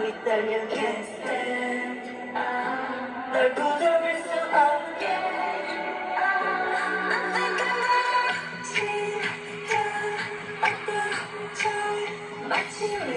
마음이 떨려 Can't stand 널 붙잡을 수 없게 I think I'm 지금 어떤 절 마치 우리